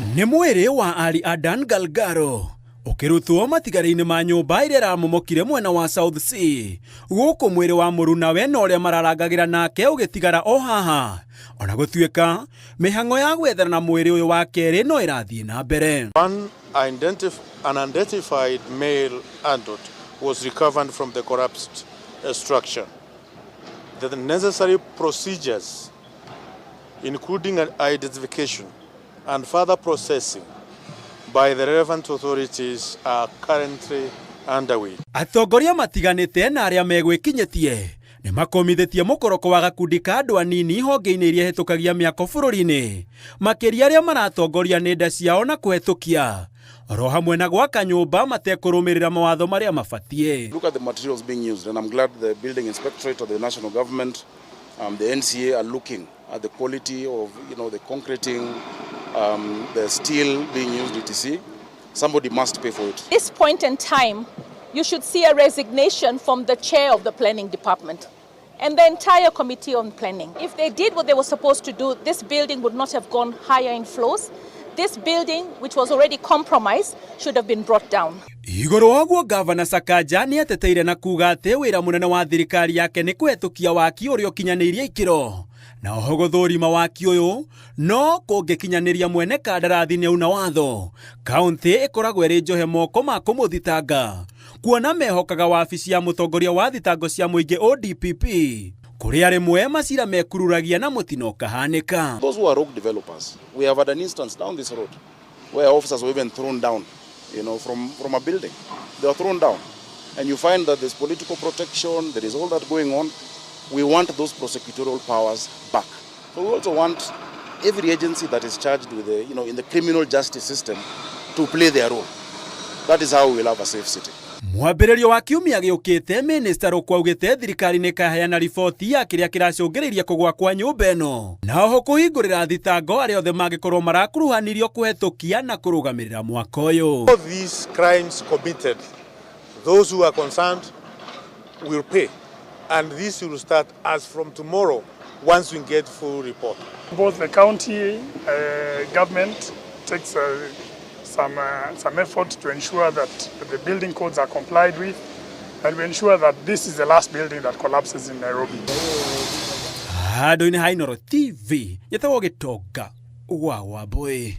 Nĩ mwĩrĩ wa Ali Adan Galgalo ukirutwo matigari-inĩ ma nyũmba iria ramomokire mwena wa South Sea. Gũkũ mwĩrĩ wa mũru nawe na ũrĩa mararangagĩra nake ũgĩtigara o haha. Ona gũtuĩka mĩhang'o ya gwetherana mwĩrĩ ũyũ wa kerĩ no ĩrathiĩ na mbere. One unidentified male adult was recovered from the collapsed structure. The necessary procedures, including identification and further processing by the relevant authorities, are currently underway. Atongoria matiganĩte na arĩa megwĩkinyĩtie nĩ makomithĩtie mũkoroko wa gakundi ka andũ anini honge-inĩ iria hetũkagia mĩako bũrũri-inĩ, makĩria arĩa maratongoria nenda ciao na kũhetũkia oro hamwe na gwaka nyũmba matekũrũmĩrĩra mawatho marĩa mabatiĩ. Look at the materials being used, and I'm glad the building inspectorate of the national government, the NCA, are looking at the quality of the concreting, the steel being used, etc. Somebody must pay for it. At this point in time, you should see a resignation from the chair of the planning department and the entire committee on planning. If they did what they were supposed to do, this building would not have gone higher in floors. This building, which was already compromised, should have been brought down. Igũrũ waguo Gavana Sakaja nĩ ateteire na kuga atĩ wĩra mũnene wa thirikari yake nĩ kũhetũkia waki ũrĩa ũkinyanĩirie ikĩro. Na oho gũthũrima waki ũyũ no kũngĩkinyanĩria mwene kandarathi nĩ una watho. Kaunti ĩkoragwo ĩrĩ njohe moko ma kũmũthitanga, kuona mehokaga wabici ya mũtongoria wa thitango cia mũingĩ ODPP, kũrĩa rĩmwe macira mekururagia na mũtino kahanĩka. Those who are rogue developers, we have had an instance down this road where officers were even thrown down, from a building. They were thrown down, and you find that there's political protection, there is all that going on. We want those prosecutorial powers back. So we also want every agency that is charged with in the criminal justice system to play their role. That is how we will have a safe city. Mwambĩrĩrio wa kiumia gĩũkĩte, Minister Rũkwaugĩte thirikari nĩ ĩkaheana riboti ya kĩrĩa kĩracũngĩrĩria kũgwa kwa nyũmba ĩno, na oho kũhingũrĩra thitango arĩa othe mangĩkorwo marakuruhanirio kũhetũkia na kũrũgamĩrĩra mwaka ũyũ. All these crimes committed, those who are concerned will pay, and this will start as from tomorrow once we get full report. Both the county government takes some effort to ensure that the building codes are complied with, and we ensure that this is the last building that collapses in Nairobi. Handũ-inĩ ha Inooro TV, nyetagwo Gĩtonga wa Wambũi.